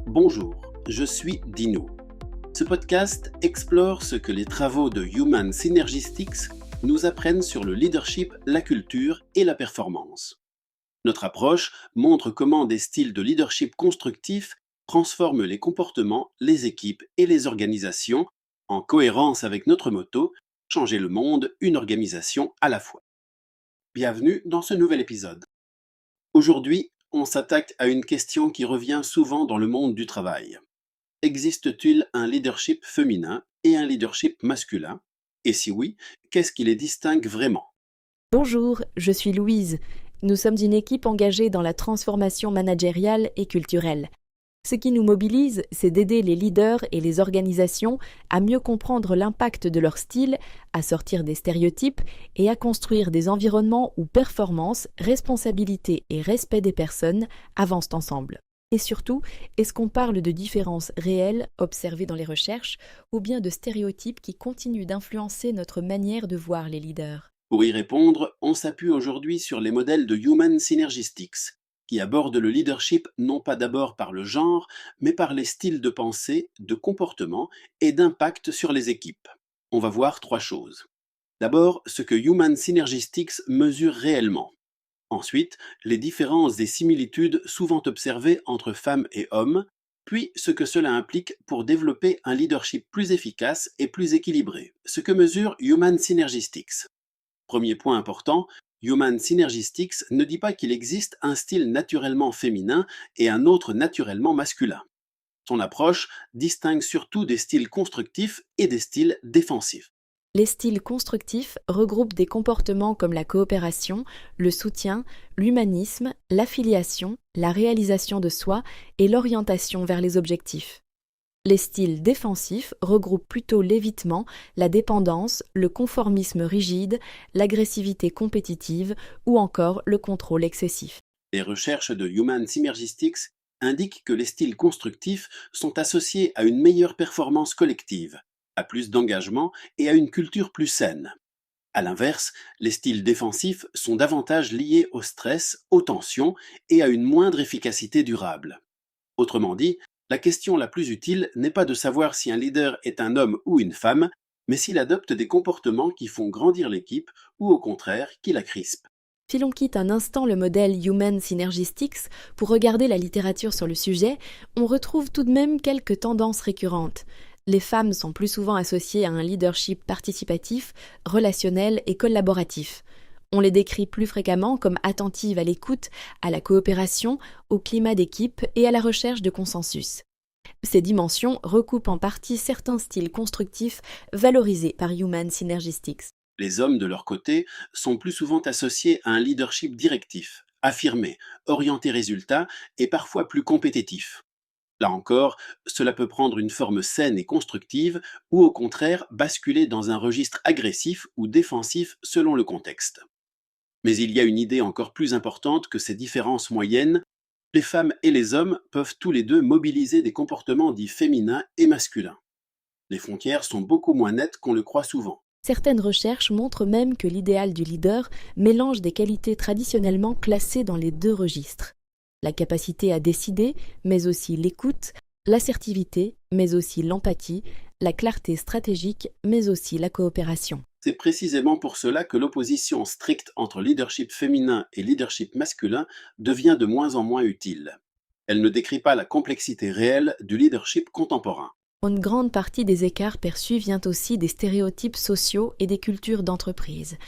Bonjour, je suis Dino. Ce podcast explore ce que les travaux de Human Synergistics nous apprennent sur le leadership, la culture et la performance. Notre approche montre comment des styles de leadership constructifs transforment les comportements, les équipes et les organisations en cohérence avec notre motto « Changer le monde, une organisation à la fois ». Bienvenue dans ce nouvel épisode. Aujourd'hui, on s'attaque à une question qui revient souvent dans le monde du travail. Existe-t-il un leadership féminin et un leadership masculin? Et si oui, qu'est-ce qui les distingue vraiment? Bonjour, je suis Louise. Nous sommes une équipe engagée dans la transformation managériale et culturelle. Ce qui nous mobilise, c'est d'aider les leaders et les organisations à mieux comprendre l'impact de leur style, à sortir des stéréotypes et à construire des environnements où performance, responsabilité et respect des personnes avancent ensemble. Et surtout, est-ce qu'on parle de différences réelles observées dans les recherches ou bien de stéréotypes qui continuent d'influencer notre manière de voir les leaders ? Pour y répondre, on s'appuie aujourd'hui sur les modèles de Human Synergistics, qui abordent le leadership non pas d'abord par le genre, mais par les styles de pensée, de comportement et d'impact sur les équipes. On va voir trois choses. D'abord, ce que Human Synergistics mesure réellement. Ensuite, les différences et similitudes souvent observées entre femmes et hommes, puis ce que cela implique pour développer un leadership plus efficace et plus équilibré, ce que mesure Human Synergistics. Premier point important, Human Synergistics ne dit pas qu'il existe un style naturellement féminin et un autre naturellement masculin. Son approche distingue surtout des styles constructifs et des styles défensifs. Les styles constructifs regroupent des comportements comme la coopération, le soutien, l'humanisme, l'affiliation, la réalisation de soi et l'orientation vers les objectifs. Les styles défensifs regroupent plutôt l'évitement, la dépendance, le conformisme rigide, l'agressivité compétitive ou encore le contrôle excessif. Les recherches de Human Synergistics indiquent que les styles constructifs sont associés à une meilleure performance collective, à plus d'engagement et à une culture plus saine. À l'inverse, les styles défensifs sont davantage liés au stress, aux tensions et à une moindre efficacité durable. Autrement dit, la question la plus utile n'est pas de savoir si un leader est un homme ou une femme, mais s'il adopte des comportements qui font grandir l'équipe ou au contraire qui la crispent. Si l'on quitte un instant le modèle Human Synergistics pour regarder la littérature sur le sujet, on retrouve tout de même quelques tendances récurrentes. Les femmes sont plus souvent associées à un leadership participatif, relationnel et collaboratif. On les décrit plus fréquemment comme attentives à l'écoute, à la coopération, au climat d'équipe et à la recherche de consensus. Ces dimensions recoupent en partie certains styles constructifs valorisés par Human Synergistics. Les hommes, de leur côté, sont plus souvent associés à un leadership directif, affirmé, orienté résultat et parfois plus compétitif. Là encore, cela peut prendre une forme saine et constructive ou au contraire basculer dans un registre agressif ou défensif selon le contexte. Mais il y a une idée encore plus importante que ces différences moyennes. Les femmes et les hommes peuvent tous les deux mobiliser des comportements dits féminins et masculins. Les frontières sont beaucoup moins nettes qu'on le croit souvent. Certaines recherches montrent même que l'idéal du leader mélange des qualités traditionnellement classées dans les deux registres. La capacité à décider, mais aussi l'écoute, l'assertivité, mais aussi l'empathie, la clarté stratégique, mais aussi la coopération. C'est précisément pour cela que l'opposition stricte entre leadership féminin et leadership masculin devient de moins en moins utile. Elle ne décrit pas la complexité réelle du leadership contemporain. Une grande partie des écarts perçus vient aussi des stéréotypes sociaux et des cultures d'entreprise.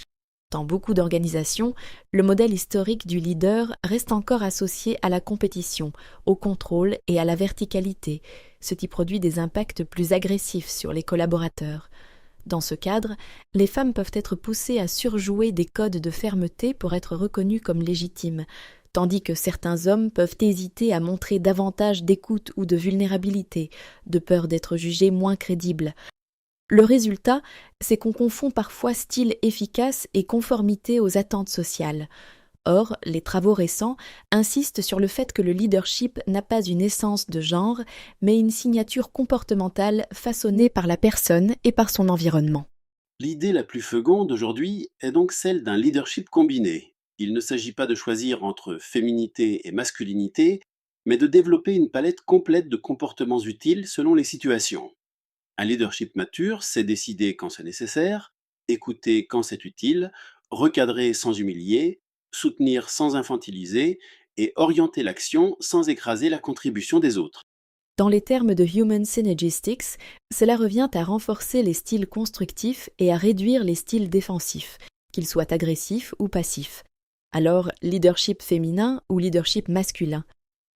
Dans beaucoup d'organisations, le modèle historique du leader reste encore associé à la compétition, au contrôle et à la verticalité, ce qui produit des impacts plus agressifs sur les collaborateurs. Dans ce cadre, les femmes peuvent être poussées à surjouer des codes de fermeté pour être reconnues comme légitimes, tandis que certains hommes peuvent hésiter à montrer davantage d'écoute ou de vulnérabilité, de peur d'être jugés moins crédibles. Le résultat, c'est qu'on confond parfois style efficace et conformité aux attentes sociales. Or, les travaux récents insistent sur le fait que le leadership n'a pas une essence de genre, mais une signature comportementale façonnée par la personne et par son environnement. L'idée la plus féconde aujourd'hui est donc celle d'un leadership combiné. Il ne s'agit pas de choisir entre féminité et masculinité, mais de développer une palette complète de comportements utiles selon les situations. Un leadership mature, c'est décider quand c'est nécessaire, écouter quand c'est utile, recadrer sans humilier, soutenir sans infantiliser et orienter l'action sans écraser la contribution des autres. Dans les termes de Human Synergistics, cela revient à renforcer les styles constructifs et à réduire les styles défensifs, qu'ils soient agressifs ou passifs. Alors, leadership féminin ou leadership masculin?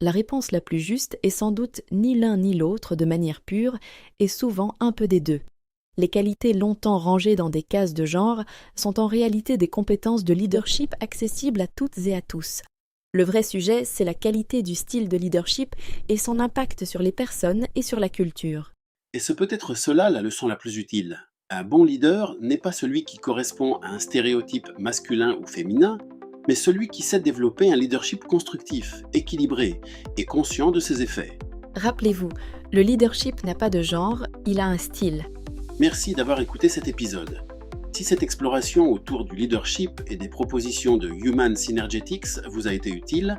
La réponse la plus juste est sans doute ni l'un ni l'autre de manière pure et souvent un peu des deux. Les qualités longtemps rangées dans des cases de genre sont en réalité des compétences de leadership accessibles à toutes et à tous. Le vrai sujet, c'est la qualité du style de leadership et son impact sur les personnes et sur la culture. Et c'est peut-être cela la leçon la plus utile. Un bon leader n'est pas celui qui correspond à un stéréotype masculin ou féminin, mais celui qui sait développer un leadership constructif, équilibré et conscient de ses effets. Rappelez-vous, le leadership n'a pas de genre, il a un style. Merci d'avoir écouté cet épisode. Si cette exploration autour du leadership et des propositions de Human Synergetics vous a été utile,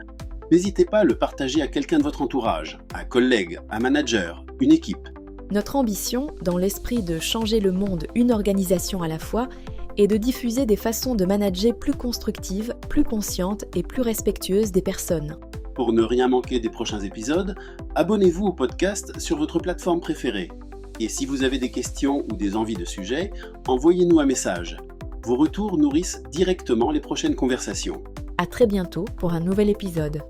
n'hésitez pas à le partager à quelqu'un de votre entourage, un collègue, un manager, une équipe. Notre ambition, dans l'esprit de changer le monde une organisation à la fois, est de diffuser des façons de manager plus constructives, plus conscientes et plus respectueuses des personnes. Pour ne rien manquer des prochains épisodes, abonnez-vous au podcast sur votre plateforme préférée. Et si vous avez des questions ou des envies de sujets, envoyez-nous un message. Vos retours nourrissent directement les prochaines conversations. À très bientôt pour un nouvel épisode.